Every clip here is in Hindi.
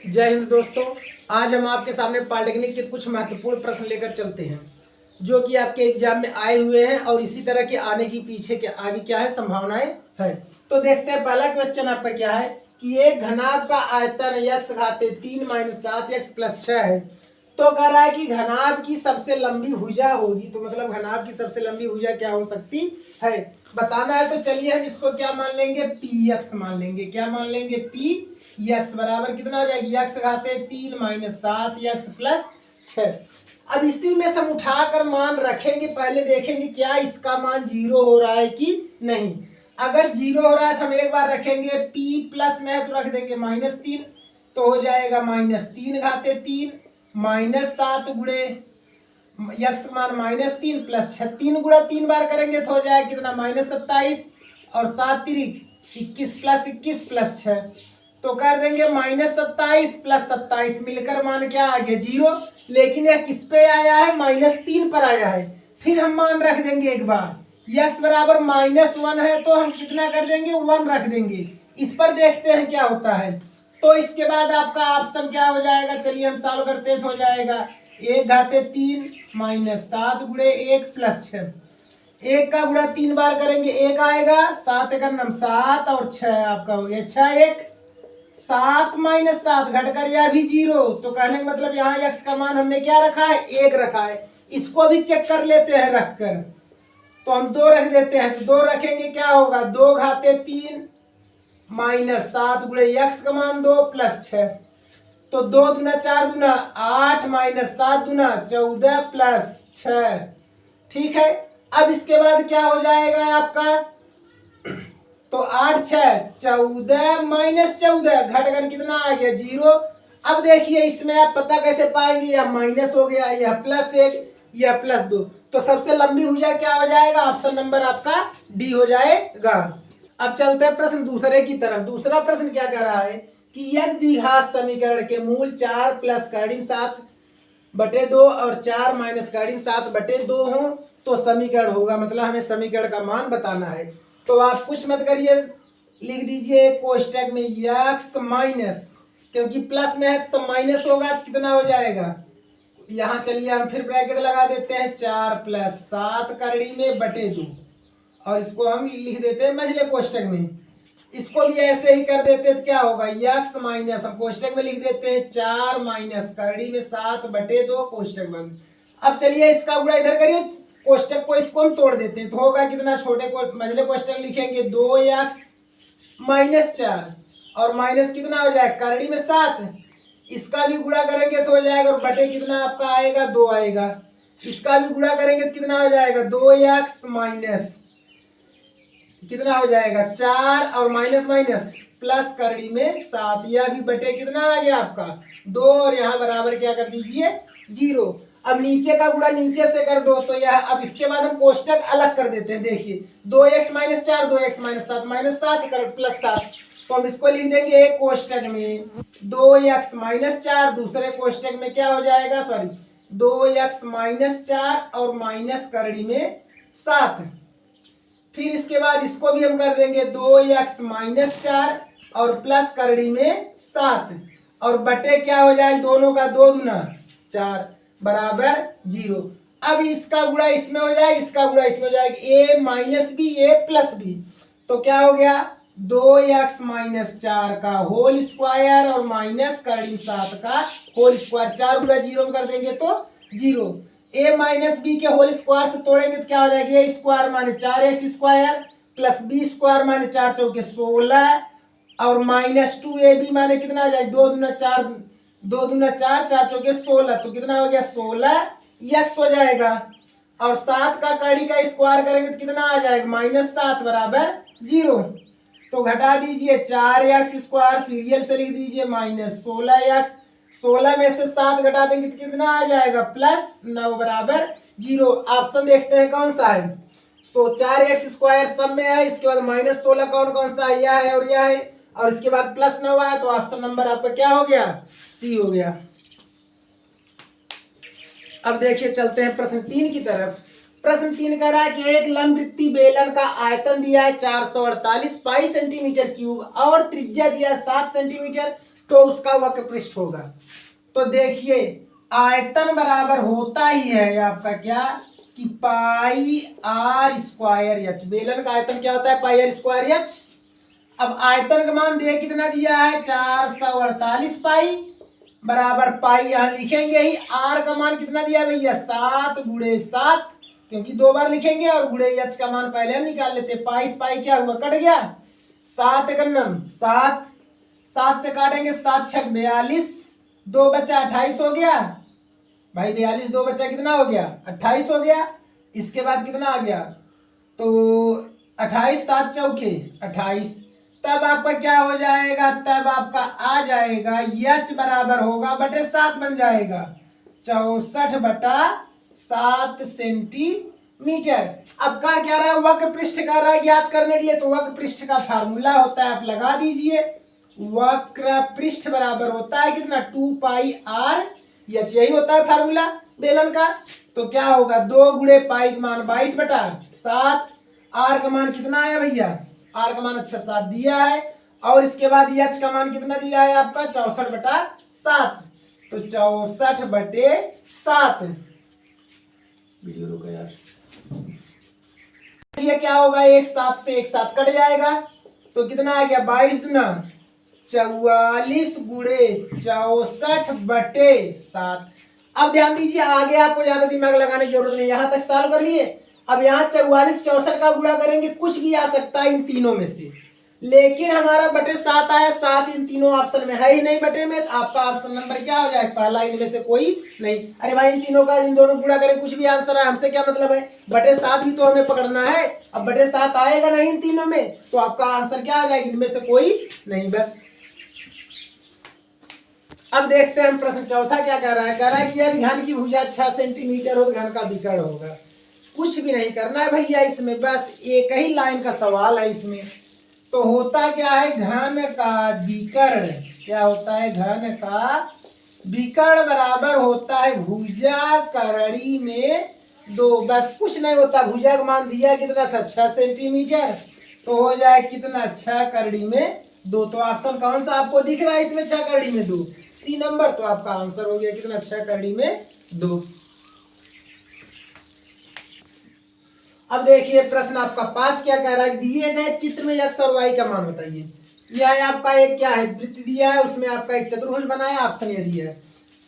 जय हिंद दोस्तों। आज हम आपके सामने पॉलिटेक्निक के कुछ महत्वपूर्ण प्रश्न लेकर चलते हैं जो कि आपके एग्जाम में आए हुए हैं और इसी तरह के आने की पीछे के आगे क्या है संभावनाएं है। तो देखते हैं पहला क्वेश्चन आपका क्या है कि एक घनाभ का आयतन x घाते 3 - 7x + 6 है। तो कह रहा है कि घनाभ की सबसे लंबी भुजा होगी, तो मतलब घनाभ की सबसे लंबी भुजा क्या हो सकती है बताना है। तो चलिए हम इसको क्या मान लेंगे, px मान लेंगे। क्या मान लेंगे, px बराबर कितना हो जाएगी, x घाते 3 - 7x + 6। अब इसी में से हम उठाकर मान रखेंगे, पहले देखेंगे क्या इसका मान 0 हो रहा है कि नहीं। अगर 0 हो रहा है तो हम एक बार रखेंगे, p प्लस में है तो रख देंगे -3, तो हो जाएगा -3 घाते 3 -7 गुणे यक्स मान -3 + 6, 3 गुणा 3 बार करेंगे तो हो जाएगा कितना -27 और 7 तिरिक 21 + 21 + 6, तो कर देंगे -27 + 27 मिलकर मान क्या आ गया 0। लेकिन यह किस पे आया है, -3 पर आया है। फिर हम मान रख देंगे एक बार, x बराबर -1 है तो हम कितना कर देंगे 1 रख देंगे। इस पर देखते हैं क्या होता है। तो इसके बाद आपका ऑप्शन क्या हो जाएगा, चलिए हम सॉल्व करते हैं तो हो जाएगा 1 घाते 3 - 7 गुणे 1 + 6। 1 का गुणा 3 बार करेंगे 1 आएगा, 7 एक 7 और 6 आपका हो गया 6 1 7 - 7 घटकर यह भी 0। तो कहने का मतलब यहाँ x का मान हमने क्या रखा है, 1 रखा है। इसको भी चेक कर लेते हैं रखकर, तो हम 2 रख देते हैं। तो 2 रखेंगे क्या होगा, 2 घाते 3 - 7 गुणे x का मान 2 + 6, तो 2 दूना 4 दूना 8 - 7 दूना 14 + 6। ठीक है, अब इसके बाद क्या हो जाएगा आपका, तो 8 6 14 - 14 घटकर कितना आ गया 0। अब देखिए इसमें आप पता कैसे पाएंगे, यह माइनस हो गया, यह +1, यह +2, तो सबसे लंबी भुजा क्या हो जाएगा, ऑप्शन नंबर आपका डी हो जाएगा। अब चलते हैं प्रश्न दूसरे की तरफ। दूसरा प्रश्न क्या कह रहा है कि यदि द्विघात समीकरण के मूल 4 + कर्डिंग 7/2 और 4 - कर्डिंग 7/2 हो तो समीकरण होगा, मतलब हमें समीकरण का मान बताना है। तो आप कुछ मत करिए, लिख दीजिए कोष्टक में x माइनस, क्योंकि प्लस में है तो माइनस होगा तो कितना हो जाएगा, यहाँ चलिए हम फिर ब्रैकेट लगा देते हैं 4 + 7 करड़ी में बटे 2, और इसको हम लिख देते हैं मझले कोष्टक में। इसको भी ऐसे ही कर देते तो क्या होगा, x माइनस हम कोष्टक में लिख देते हैं 4 - करड़ी में 7/2 कोष्टक बंद। अब चलिए इसका गुणा इधर करिए, कोष्टक को इसको हम तोड़ देते हैं तो होगा कितना, छोटे को मझले कोष्टक लिखेंगे 2x - 4 और माइनस कितना हो जाएगा करड़ी में 7, इसका भी गुणा करेंगे तो हो जाएगा, और बटे कितना आपका आएगा 2 आएगा, इसका भी गुणा करेंगे तो कितना हो जाएगा 2x माइनस कितना हो जाएगा 4 और माइनस माइनस प्लस करड़ी में 7, यह भी बटे कितना आ गया आपका 2, और यहाँ बराबर क्या कर दीजिए 0। अब नीचे का गुणा नीचे से कर दो तो यह, अब इसके बाद हम कोष्टक अलग कर देते हैं। देखिए 2x - 4 2x - 7 -7 कर +7, तो हम इसको लिख देंगे एक कोष्टक में 2x - 4, दूसरे कोष्टक में क्या हो जाएगा, सॉरी 2x - 4 और माइनस करड़ी में 7। फिर इसके बाद इसको भी हम कर देंगे 2x - 4 और प्लस करड़ी में 7, और बटे क्या हो जाएगा दोनों का 2 दूना 4 बराबर 0। अब इसका गुणा इसमें हो जाएगा, इसका गुणा इसमें हो जाएगा, a - b a + b, तो क्या हो गया 2x - 4 का होल स्क्वायर और माइनस करड़ी 7 का होल स्क्वायर, 4 गुणा 0 कर देंगे तो 0। a - b के होल स्क्वायर से तोड़ेंगे तो क्या हो जाएगा, a स्क्वायर माने 4x² प्लस b स्क्वायर माने 4 चौके 16 और -2ab माने कितना हो जाएगा 2 दूना 4 2 दूना 4 4 चौके 16, तो कितना हो गया 16x हो जाएगा, और 7 का कड़ी का स्क्वायर करेंगे तो कितना आ जाएगा -7 बराबर 0। तो घटा दीजिए 4x² सीरियल से लिख दीजिए -16x, 16 में से 7 घटा देंगे तो कितना आ जाएगा +9 बराबर 0। ऑप्शन देखते हैं कौन सा है, सो 4x² सब में है, इसके बाद -16 कौन कौन सा है, यह है और यह है, और इसके बाद +9 आया, तो ऑप्शन नंबर आपका क्या हो गया, सी हो गया। अब देखिए चलते हैं प्रश्न 3 की तरफ। प्रश्न 3 कह रहा है कि एक लंबवृत्तीय बेलन का आयतन दिया है 448 पाई सेंटीमीटर क्यूब और त्रिज्या दिया है 7 सेंटीमीटर, तो उसका वक्र पृष्ठ होगा। तो देखिए आयतन बराबर होता ही है आपका क्या कि पाई आर स्क्वायर एच। बेलन का आयतन क्या होता है? पाई आर स्क्वायर एच। अब आयतन का मान दे कितना दिया है? 448 पाई बराबर पाई यहां लिखेंगे ही। आर का मान कितना दिया है भैया? 7 गुणे 7, क्योंकि 2 बार लिखेंगे, और गुणे एच का मान पहले हम निकाल लेते। पाई पाई क्या हुआ? कट गया। 7 एकम 7, 7 से काटेंगे 7 छक 42, 2 बचा 28 हो गया भाई। 42 2 बचा कितना हो गया? 28 हो गया। इसके बाद कितना आ गया? तो 28 7 चौके 28। तब आपका क्या हो जाएगा? तब आपका आ जाएगा एच बराबर होगा बटे 7 बन जाएगा 64/7 सेंटीमीटर। अब क्या कह रहा है? वक्र पृष्ठ का रहा ज्ञात करने के लिए, तो वक्र पृष्ठ का फार्मूला होता है, आप लगा दीजिए। वक्र पृष्ठ बराबर होता है कितना? 2 पाई आर एच, यही होता है फार्मूला बेलन का। तो क्या होगा? 2 गुणे पाई का मान 22/7, आर का मान कितना आया भैया? आर का मान अच्छा 7 दिया है, और इसके बाद एच का मान कितना दिया है आपका? 64/7। तो 64/7 वीडियो रुको यार। ये क्या होगा? एक 7 से एक 7 कट जाएगा, तो कितना आ गया? 22 गुना 44 गुणे 64/7। अब ध्यान दीजिए, आगे आपको ज्यादा दिमाग लगाने की जरूरत नहीं, यहां तक सॉल्व कर लिए। अब यहाँ 44 64 का गुणा करेंगे, कुछ भी आ सकता है इन तीनों में से, लेकिन हमारा बटे 7 आया। 7 इन तीनों ऑप्शन में है ही नहीं बटे में, तो आपका ऑप्शन नंबर क्या हो जाएगा? पहला इनमें से कोई नहीं। अरे भाई इन तीनों का इन दोनों गुणा करें, कुछ भी आंसर है, हमसे क्या मतलब है? बटे 7 भी तो हमें पकड़ना है। अब बटे 7 आएगा नहीं इन तीनों में, तो आपका आंसर क्या हो जाएगा? इनमें से कोई नहीं, बस। अब देखते हैं हम प्रश्न चौथा क्या कह रहा है। कह रहा है कि यदि घन की भुजा 6 सेंटीमीटर हो तो घन का विकर्ण होगा। कुछ भी नहीं करना है भैया इसमें, बस एक ही लाइन का सवाल है इसमें। तो होता क्या है? घन का विकर्ण क्या होता है? घन का विकर्ण बराबर होता है भुजा करड़ी में 2, बस कुछ नहीं होता। भुजा का मान दिया कितना था? 6 सेंटीमीटर, तो हो जाए कितना? 6 करड़ी में 2। तो ऑप्शन कौन सा आपको दिख रहा है इसमें? 6 करड़ी में 2, सी नंबर। तो आपका आंसर हो गया कितना? 6 करड़ी में 2। अब देखिए प्रश्न आपका 5 क्या कह रहा है? दिए गए चित्र में x और y का मान बताइए। यह है आपका एक क्या है? वृत्त दिया है, उसमें आपका एक चतुर्भुज बना है, ऑप्शन ये दिया है।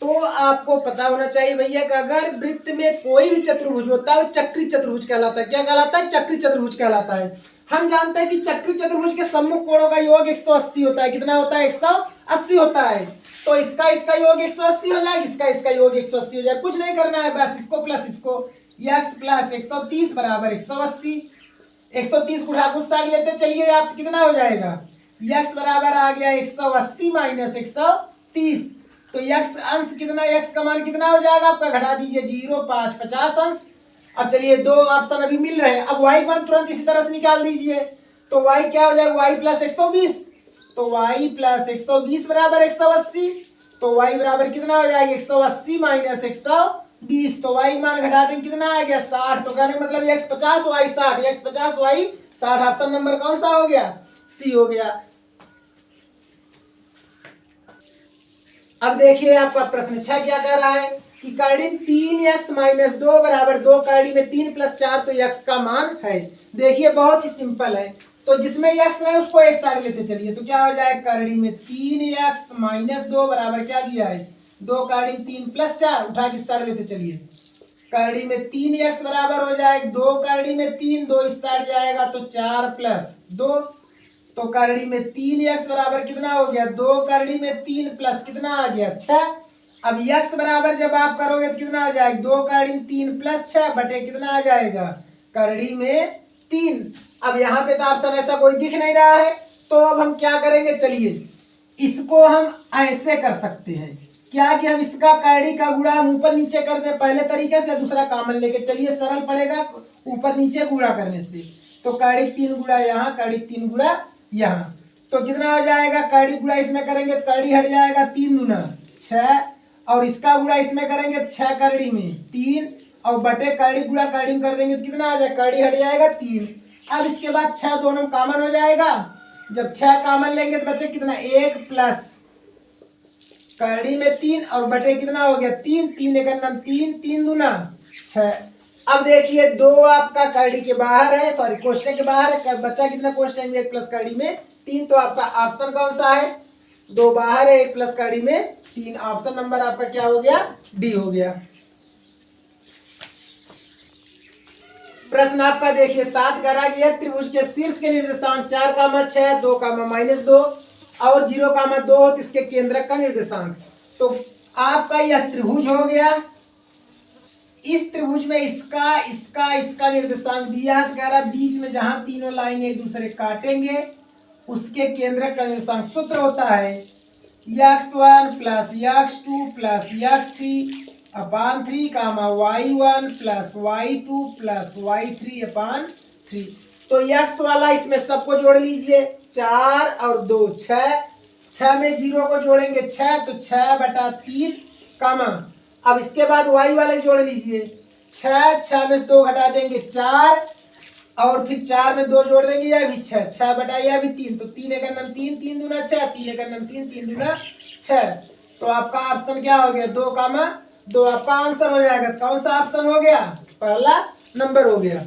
तो आपको पता होना चाहिए भैया कि अगर वृत्त में कोई भी चतुर्भुज होता है वो चक्री चतुर्भुज कहलाता है। क्या कहलाता है? चक्री चतुर्भुज कहलाता है। हम जानते हैं कि चक्री चतुर्भुज के सम्मुख कोणों का योग 180 होता है। कितना होता है? 180 होता है। तो इसका इसका योग 180 हो जाएगा, इसका योग 180 हो जाएगा। कुछ नहीं करना है, बस इसको प्लस इसको, x प्लस 130 बराबर 180। 130 को उठा कुछ साइड लेते चलिए, आप कितना हो जाएगा? x बराबर आ गया 180 माइनस 130। तो x अंश कितना? x का मान कितना हो जाएगा आपका? घटा दीजिए 0 5 50 अंश। अब चलिए 2 ऑप्शन अभी मिल रहे हैं। अब y का मान तुरंत इसी तरह से निकाल दीजिए। तो y क्या हो जाएगा? y plus 120। तो y प्लस 120 बराबर 180। तो y बराबर कितना हो जाएगा? 180 माइनस 120। तो y मान घटा दें, कितना आ गया? 60। तो कहने का मतलब x 50 y 60, x 50 y 60। Option number कौन सा हो गया? सी हो गया। अब देखिए आपका प्रश्न 6 क्या कह रहा है कि करड़ी 3x माइनस 2 बराबर 2, करड़ी में 3 प्लस 4, तो x का मान है। देखिए बहुत ही सिंपल है, तो जिसमें x है उसको एक साइड लेते चलिए। तो क्या हो जाएगा? करड़ी में 3x माइनस 2 बराबर क्या दिया है? 2, करड़ी में 3 प्लस 4, उठा के साइड लेते चलिए। करड़ी में 3x बराबर हो जाएगा 2, करड़ी में 3, 2 इस साइड जाएगा तो 4 प्लस 2। तो करड़ी में 3x बराबर कितना हो गया? 2, करड़ी में 3 प्लस कितना आ गया? 6। अब x बराबर जब आप करोगे तो कितना आ जाएगा? 2, करड़ी में 3 प्लस 6 बटे कितना आ जाएगा? करड़ी में 3। अब यहाँ पे तो ऑप्शन ऐसा कोई दिख नहीं रहा है, तो अब हम क्या करेंगे? चलिए इसको हम ऐसे कर सकते हैं क्या कि हम इसका करड़ी का गुणा हम ऊपर नीचे कर दे पहले तरीके से, दूसरा कॉमन लेके चलिए, सरल पड़ेगा ऊपर नीचे गुणा करने से। तो करड़ी 3 गुणा यहाँ, करड़ी 3 गुणा यहाँ, तो कितना हो जाएगा? करड़ी गुणा इसमें करेंगे तो करड़ी हट जाएगा 3 दूना 6, और इसका गुणा इसमें करेंगे 6 करड़ी में 3, और बटे करड़ी गुणा करड़ी में कर देंगे तो कितना आ जाएगा? करड़ी हट जाएगा 3। अब इसके बाद 6 दोनों कॉमन हो जाएगा। जब 6 कॉमन लेंगे तो बचे कितना? 1 प्लस कड़ी में 3 और बटे कितना हो गया 3, 3 एक नम 3, 3 दूना 6। अब देखिए 2 आपका कड़ी के बाहर है, सॉरी कोष्टक के बाहर है, बच्चा कितना कोष्टक में 1 प्लस कड़ी में 3। तो आपका ऑप्शन कौन सा है 2 बाहर है 1 प्लस कड़ी में 3। ऑप्शन नंबर आपका क्या हो गया डी हो गया। प्रश्न आपका देखिए 7 करा गया त्रिभुज के शीर्ष के निर्देशांक 4, 6, 2, -2 और 0, 2 हो तो इसके केंद्रक का निर्देशांक। तो आपका यह त्रिभुज हो गया, इस त्रिभुज में इसका इसका इसका निर्देशांक दिया है, कह रहा बीच में जहां तीनों लाइन एक दूसरे काटेंगे उसके केंद्रक का निर्देशांक सूत्र होता है x1 plus x2 plus x3 अपान 3 y1 plus y2 plus y3 अपान 3। तो x वाला इसमें सबको जोड़ लीजिए 4 और 2 6, 6 में 0 को जोड़ेंगे 6 तो 6/3 कामा। अब इसके बाद y वाले जोड़ लीजिए 6, 6 में से 2 घटा देंगे 4 और फिर 4 में 2 जोड़ देंगे यह भी 6, 6 बटा यह भी 3 तो 3 एक नम 3, 3 दूना 6, 3 एक नम 3, 3 दूना 6। तो आपका ऑप्शन क्या हो गया 2, 2 आपका आंसर हो जाएगा। कौन सा ऑप्शन हो गया पहला नंबर हो गया।